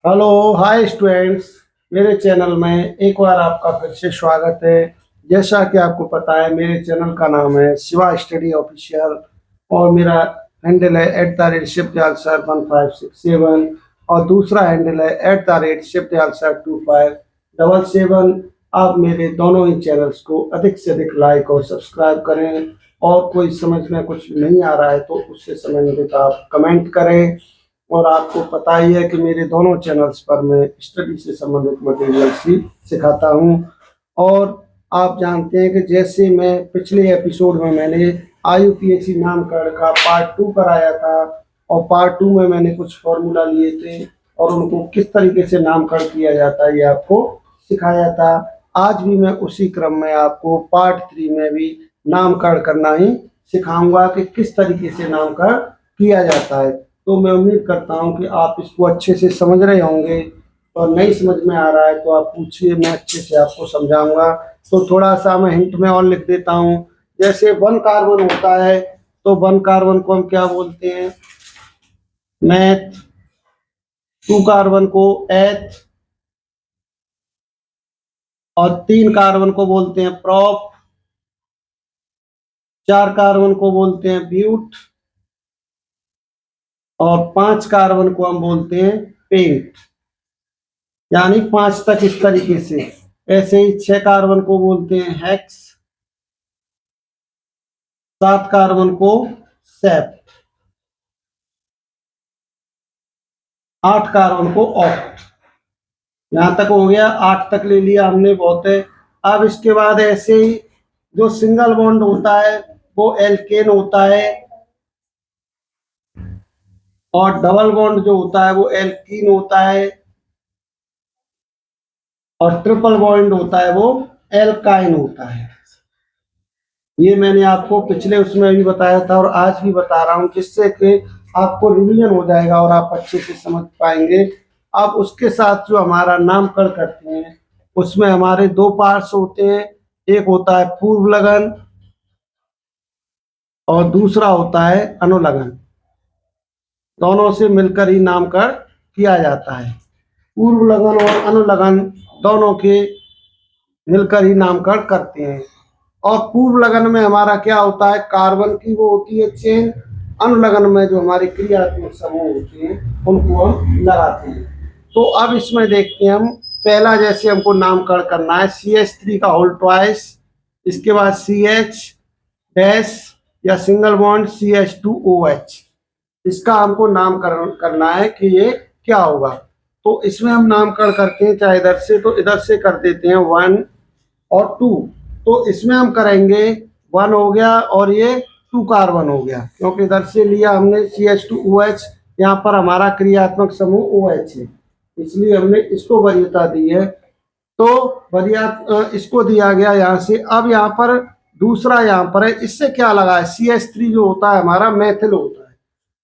Hello. Hi students. मेरे channel में एक बार आपका फिर से स्वागत है। जैसा कि आपको पता है, मेरे चैनल का नाम है शिवा स्टडी ऑफिशियल और मेरा हैंडल है @शिवदयाल सर 1567 और दूसरा हैंडल है @शिवदयाल सर 2577। आप मेरे दोनों ही चैनल्स को अधिक से अधिक लाइक और सब्सक्राइब करें और कोई समझ में कुछ नहीं आ रहा है तो उससे संबंधित आप कमेंट करें। और आपको पता ही है कि मेरे दोनों चैनल्स पर मैं स्टडी से संबंधित मटेरियल्स ही सिखाता हूँ। और आप जानते हैं कि जैसे मैं पिछले एपिसोड में मैंने IUPAC नामकरण का पार्ट 2 कराया था और पार्ट 2 में मैंने कुछ फॉर्मूला लिए थे और उनको किस तरीके से नामकरण किया जाता है ये आपको सिखाया था। आज भी मैं उसी क्रम में आपको पार्ट 3 में भी नामकरण करना ही सिखाऊंगा कि किस तरीके से नामकरण किया जाता है। तो मैं उम्मीद करता हूँ कि आप इसको अच्छे से समझ रहे होंगे और नहीं समझ में आ रहा है तो आप पूछिए, मैं अच्छे से आपको समझाऊंगा। तो थोड़ा सा मैं हिंट में और लिख देता हूँ। जैसे 1 कार्बन होता है तो 1 कार्बन को हम क्या बोलते हैं? मैथ। 2 कार्बन को एच और 3 कार्बन को बोलते हैं प्रॉप। 4 कार्बन को बोलते हैं ब्यूट और 5 कार्बन को हम बोलते हैं पेंट। यानी 5 तक इस तरीके से। ऐसे ही 6 कार्बन को बोलते हैं हेक्स। 7 कार्बन को सेप। 8 कार्बन को ऑक्ट। यहां तक हो गया, 8 तक ले लिया हमने, बहुत है। अब इसके बाद ऐसे ही जो सिंगल बॉन्ड होता है वो एल्केन होता है और डबल बॉन्ड जो होता है वो एल्कीन होता है और ट्रिपल बॉन्ड होता है वो एल्काइन होता है। ये मैंने आपको पिछले उसमें भी बताया था और आज भी बता रहा हूँ, जिससे कि आपको रिवीजन हो जाएगा और आप अच्छे से समझ पाएंगे। अब उसके साथ जो हमारा नामकरण करते हैं उसमें हमारे 2 पार्ट्स होते हैं। एक होता है पूर्व लगन और दूसरा होता है अनुलग्न। दोनों से मिलकर ही नामकरण किया जाता है। पूर्व लगन और अनुलग्न दोनों के मिलकर ही नामकरण करते हैं। और पूर्व लगन में हमारा क्या होता है? कार्बन की वो होती है चेन। अनुलग्न में जो हमारे क्रियात्मक समूह होते हैं उनको हम लगाते हैं। तो अब इसमें देखते हैं हम। पहला जैसे हमको नामकरण करना है CH3 का होल ट्वाइस, इसके बाद CH डैश या सिंगल बॉन्ड CH2OH। इसका हमको नामकरण करना है कि ये क्या होगा। तो इसमें हम नामकरण करते हैं, चाहे इधर से तो इधर से कर देते हैं 1 और 2। तो इसमें हम करेंगे 1 हो गया और ये 2 कार्बन हो गया, क्योंकि इधर से लिया हमने CH2OH। यहाँ पर हमारा क्रियात्मक समूह OH है, इसलिए हमने इसको वरीयता दी है। तो वरीयता इसको दिया गया यहाँ से। अब यहाँ पर दूसरा यहाँ पर है, इससे क्या लगा है? CH3 जो होता है हमारा मैथिल होता है।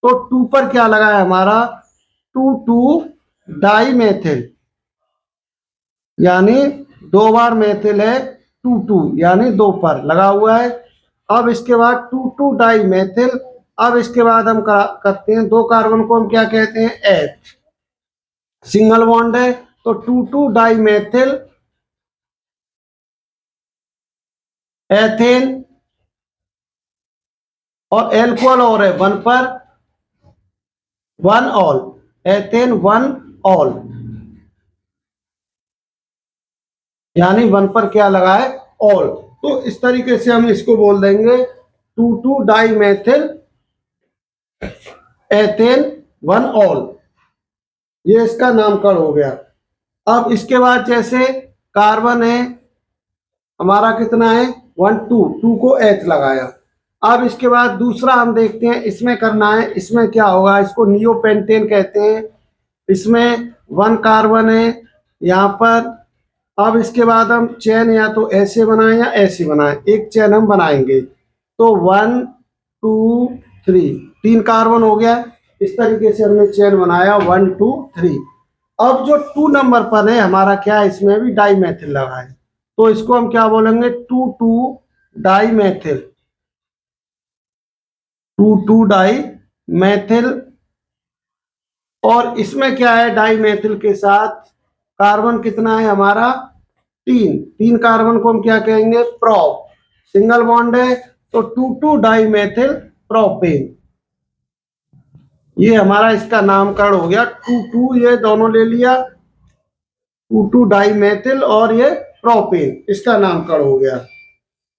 तो 2 पर क्या लगा है हमारा? 2 डाई मैथिल, यानी 2 बार मैथिल है। 2 यानी 2 पर लगा हुआ है। अब इसके बाद 2 डाई मैथिल। अब इसके बाद हम करते हैं 2 कार्बन को हम क्या कहते हैं? एच। सिंगल बॉन्ड है तो 2 डाई मैथिल एथेन और एल्कोहल और है 1 पर 1 ऑल। एथेन 1 ऑल, यानी 1 पर क्या लगा है? ऑल। तो इस तरीके से हम इसको बोल देंगे 2 डाई मैथिल एथेन 1 ऑल। ये इसका नामकरण हो गया। अब इसके बाद जैसे कार्बन है हमारा, कितना है? 1 2 को एच लगाया। अब इसके बाद दूसरा हम देखते हैं, इसमें करना है। इसमें क्या होगा? इसको नियोपेंटेन कहते हैं। इसमें 1 कार्बन है यहाँ पर। अब इसके बाद हम चेन या तो ऐसे बनाएं या ऐसे बनाएं, एक चेन हम बनाएंगे। तो 1 2 3, 3 कार्बन हो गया। इस तरीके से हमने चेन बनाया 1 2 3। अब जो 2 नंबर पर है हमारा, क्या है? इसमें भी डाई मैथिल लगा है, तो इसको हम क्या बोलेंगे? 2 डाई मैथिल। 2 डाई मैथिल और इसमें क्या है, डाई मेथिल के साथ कार्बन कितना है हमारा, 3 कार्बन को हम क्या कहेंगे, प्रोप। सिंगल बॉन्ड है तो 2 डाई मेथिल प्रोपेन, ये हमारा इसका नामकरण हो गया। 2 ये दोनों ले लिया, 2 डाई मेथिल और ये प्रोपेन, इसका नामकरण हो गया।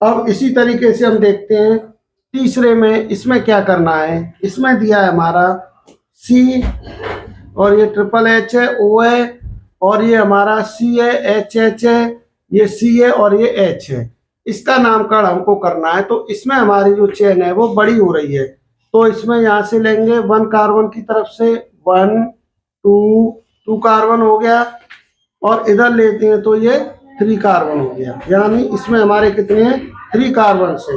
अब इसी तरीके से हम देखते हैं तीसरे में, इसमें क्या करना है। इसमें दिया है हमारा सी और ये ट्रिपल एच है, ओ है, और ये हमारा सी है, एच एच है, ये सी है और ये एच है। इसका नामकरण हमको करना है, तो इसमें हमारी जो चेन है वो बड़ी हो रही है, तो इसमें यहां से लेंगे 1 कार्बन की तरफ से, 1 2 कार्बन हो गया, और इधर लेते हैं तो ये 3 कार्बन हो गया, यानी इसमें हमारे कितने हैं, 3 कार्बन से।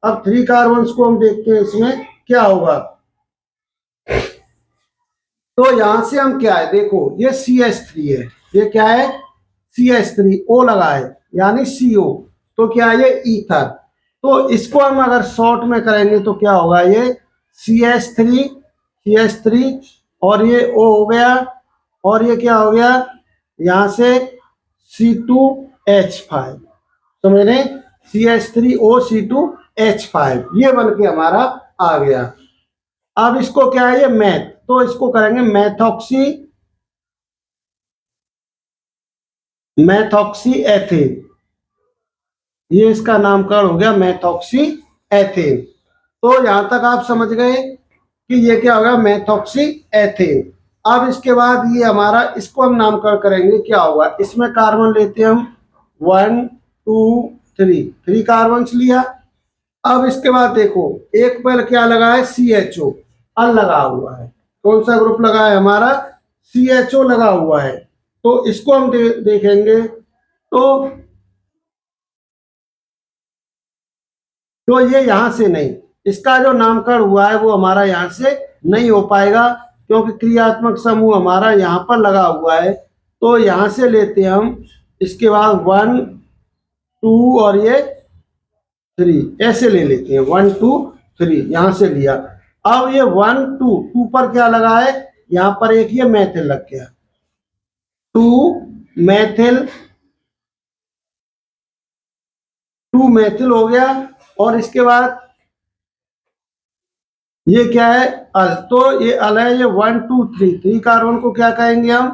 अब 3 कार्बन को हम देखते हैं इसमें क्या होगा। तो यहां से हम क्या है, देखो ये CH3 है, ये क्या है, CH3, O लगा है यानी CO, तो क्या है ये ईथर। तो इसको हम अगर शॉर्ट में करेंगे तो क्या होगा, ये CH3 और ये O हो गया, और ये क्या हो गया, यहां से C2H5, तो मैंने CH3O C2H5 ये बन के हमारा आ गया। अब इसको क्या है, ये मैथ, तो इसको करेंगे मैथॉक्सी एथेन, ये इसका नामकरण हो गया मैथॉक्सी एथेन। तो यहां तक आप समझ गए कि ये क्या होगा, मैथॉक्सी एथेन। अब इसके बाद ये हमारा, इसको हम नामकरण करेंगे, क्या होगा, इसमें कार्बन लेते हैं हम 1 2 3 कार्बन लिया। अब इसके बाद देखो एक पर क्या लगा है, CHO अल लगा हुआ है, कौन सा ग्रुप लगा है हमारा, CHO लगा हुआ है। तो इसको हम देखेंगे तो ये यहां से नहीं, इसका जो नामकरण हुआ है वो हमारा यहां से नहीं हो पाएगा, क्योंकि क्रियात्मक समूह हमारा यहाँ पर लगा हुआ है। तो यहां से लेते हैं हम, इसके बाद 1 2 और ये 3 ऐसे ले लेते हैं, 1 2 3 यहां से लिया। अब ये 1 2 पर क्या लगा है, यहां पर एक ये मैथिल लग गया, 2 मैथिल हो गया, और इसके बाद ये क्या है, अल, तो ये अल है, ये 1 2 3 कार्बन को क्या कहेंगे हम,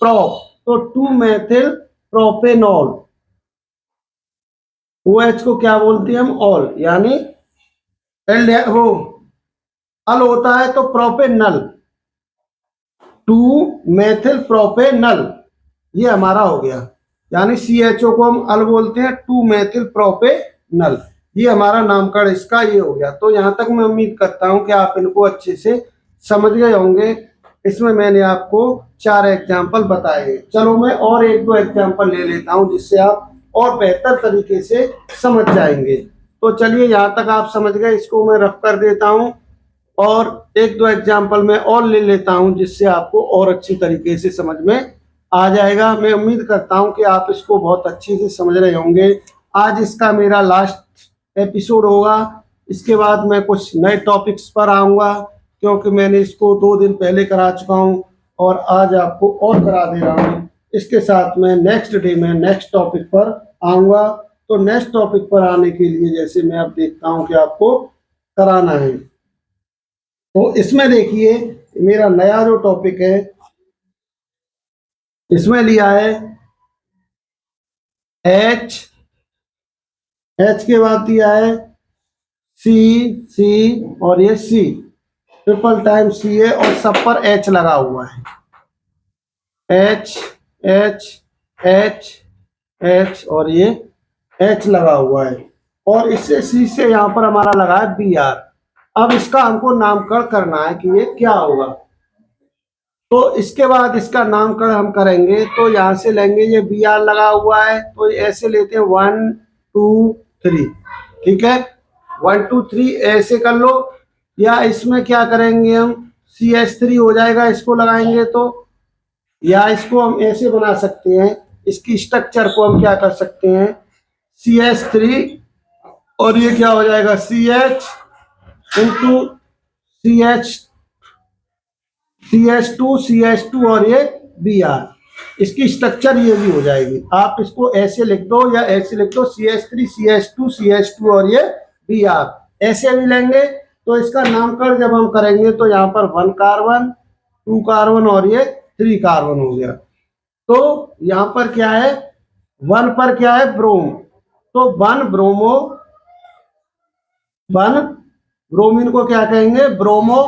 प्रोप, तो 2 मैथिल प्रोपेनॉल, OH को क्या बोलते हैं हम, ऑल, यानी एल वो अल होता है तो प्रोपेनल, 2 मैथिल प्रोपेनल, ये हमारा हो गया, यानी CHO को हम अल बोलते हैं, 2 मैथिल प्रोपेनल, ये हमारा नामकरण इसका ये हो गया। तो यहाँ तक मैं उम्मीद करता हूँ कि आप इनको अच्छे से समझ गए होंगे। इसमें मैंने आपको 4 एग्जाम्पल बताए, चलो मैं और 1-2 एग्जाम्पल ले लेता हूँ जिससे आप और बेहतर तरीके से समझ जाएंगे। तो चलिए यहाँ तक आप समझ गए, इसको मैं रफ कर देता हूँ और 1-2 एग्जाम्पल मैं और ले लेता हूँ जिससे आपको और अच्छी तरीके से समझ में आ जाएगा। मैं उम्मीद करता हूँ कि आप इसको बहुत अच्छे से समझ रहे होंगे। आज इसका मेरा लास्ट एपिसोड होगा, इसके बाद मैं कुछ नए टॉपिक्स पर आऊँगा, क्योंकि मैंने इसको 2 दिन पहले करा चुका हूँ और आज आपको और करा दे रहा हूँ। इसके साथ मैं नेक्स्ट डे में नेक्स्ट टॉपिक पर आऊँगा। तो नेक्स्ट टॉपिक पर आने के लिए जैसे मैं अब देखता हूँ कि आपको कराना है, तो इसमें देखिए मेरा नया जो टॉपिक है, इसमें लिया है H के बाद दिया है C और ये C, ट्रिपल टाइम Ca और सब पर H लगा हुआ है, H और ये H लगा हुआ है, और इससे C से यहाँ पर हमारा लगा है Br। अब इसका हमको नामकरण करना है कि ये क्या होगा। तो इसके बाद इसका नामकरण हम करेंगे, तो यहाँ से लेंगे, ये Br लगा हुआ है तो ऐसे लेते हैं 1 2 3, ठीक है, 1 2 3 ऐसे कर लो। या इसमें क्या करेंगे हम, CH3 हो जाएगा, इसको लगाएंगे तो, या इसको हम ऐसे बना सकते हैं, इसकी स्ट्रक्चर को हम क्या कर सकते हैं, CH3 और ये क्या हो जाएगा CH इंटू CH CH2 और ये Br, इसकी स्ट्रक्चर ये भी हो जाएगी। आप इसको ऐसे लिख दो या ऐसे लिख दो, CH3 और ये Br, ऐसे भी लेंगे। तो इसका नामकरण जब हम करेंगे तो यहाँ पर 1 कार्बन, 2 कार्बन और ये 3 कार्बन हो गया। तो यहाँ पर क्या है, 1 पर क्या है, ब्रोम, तो 1 ब्रोमो, 1 ब्रोमीन को क्या कहेंगे, ब्रोमो,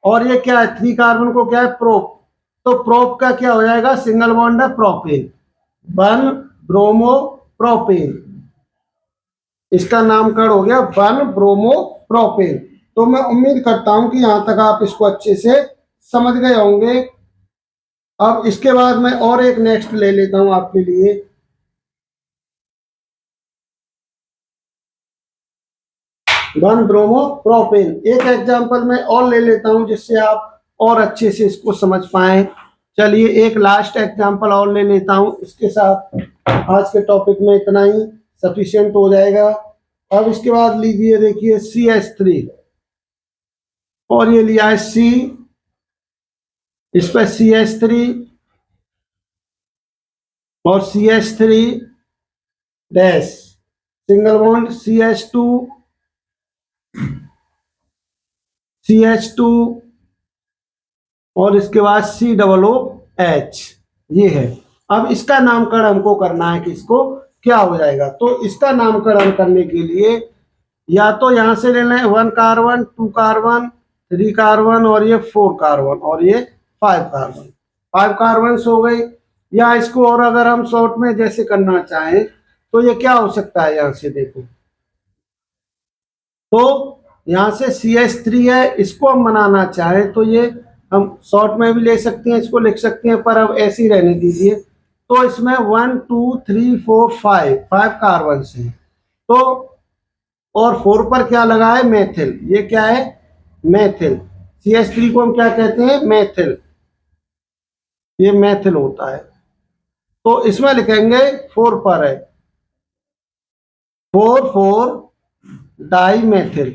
और ये क्या है, 3 कार्बन को क्या है, प्रोप, तो प्रोप का क्या हो जाएगा, सिंगल बॉन्ड है, प्रोपेन, 1 ब्रोमो प्रोपेन, इसका नामकरण हो गया 1 ब्रोमो प्रोपेन। तो मैं उम्मीद करता हूं कि यहां तक आप इसको अच्छे से समझ गए होंगे। अब इसके बाद मैं और एक नेक्स्ट ले लेता हूं आपके लिए। 1 ब्रोमो प्रोपेन, एक एग्जांपल मैं और ले लेता हूं जिससे आप और अच्छे से इसको समझ पाए। चलिए एक लास्ट एग्जांपल और ले लेता हूं, इसके साथ आज के टॉपिक में इतना ही सफिशिएंट हो जाएगा। अब इसके बाद लीजिए, देखिए CH3, और ये लिया है C, इस पर CH3 और CH3 dash, single bond CH2 और इसके बाद COOH, ये है। अब इसका नामकरण हमको करना है कि इसको क्या हो जाएगा। तो इसका नामकरण करने के लिए या तो यहां से लेना है 1 कार्बन, 2 कार्बन, 3 कार्बन और ये 4 कार्बन और ये 5 कार्बन, 5 कार्बन हो गई। या इसको और अगर हम शॉर्ट में जैसे करना चाहें तो ये क्या हो सकता है, यहां से देखो, तो यहां से CH3 है, इसको हम बनाना चाहें तो ये हम शॉर्ट में भी ले सकते हैं, इसको लिख सकते हैं, पर अब ऐसे ही रहने दीजिए। तो इसमें 1 2 3 4 5 कार्बन है, तो और 4 पर क्या लगा है, मेथिल, ये क्या है, मेथिल, CH3 को हम क्या कहते हैं, मेथिल, ये मेथिल होता है। तो इसमें लिखेंगे 4 पर है 4 डाई मेथिल,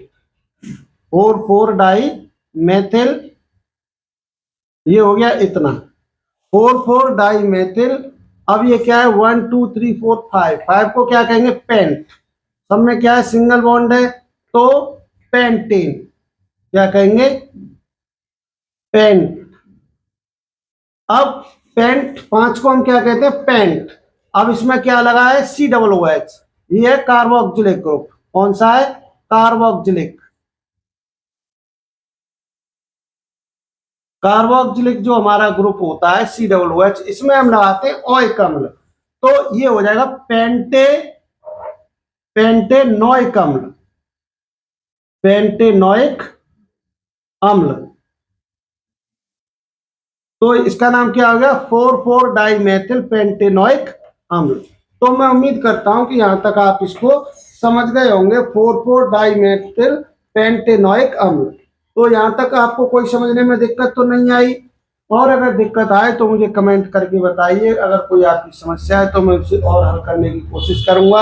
4 डाई मेथिल, ये हो गया इतना, 4 डाई मेथिल। अब ये क्या है, 1 2 3 4 5 को क्या कहेंगे, पेंट, सब में क्या है, सिंगल बॉन्ड है, तो पेंटेन, क्या कहेंगे, पेंट। अब पेंट 5 को हम क्या कहते हैं, पेंट। अब इसमें क्या लगा है, COOH, ये है कार्बोक्सिलिक ग्रुप, कौन सा है, कार्बोक्सिलिक, कार्बोक्सिलिक जो हमारा ग्रुप होता है COOH, इसमें हम लगाते हैं ओइक अम्ल, तो ये हो जाएगा पेंटेनोइक अम्ल, पेंटेनोइक अम्ल। तो इसका नाम क्या हो गया, 4 डाई मेथिल पेंटेनोइक अम्ल। तो मैं उम्मीद करता हूं कि यहां तक आप इसको समझ गए होंगे, 4 डाई मेथिल पेंटेनोइक अम्ल। तो यहां तक आपको कोई समझने में दिक्कत तो नहीं आई, और अगर दिक्कत आए तो मुझे कमेंट करके बताइए। अगर कोई आपकी समस्या है तो मैं उसे और हल करने की कोशिश करूंगा।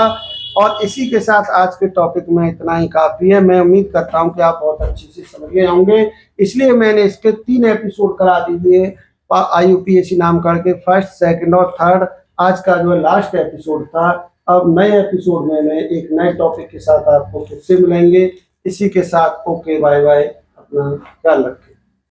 और इसी के साथ आज के टॉपिक में इतना ही काफ़ी है। मैं उम्मीद करता हूं कि आप बहुत अच्छे से समझ गए होंगे, इसलिए मैंने इसके 3 एपिसोड करा दिए IUPAC नाम करके, फर्स्ट, सेकंड और थर्ड। आज का जो लास्ट एपिसोड था। अब नए एपिसोड में मैं एक नए टॉपिक के साथ आपको फिर से मिलेंगे। इसी के साथ ओके, बाय बाय, अपना ख्याल रखें।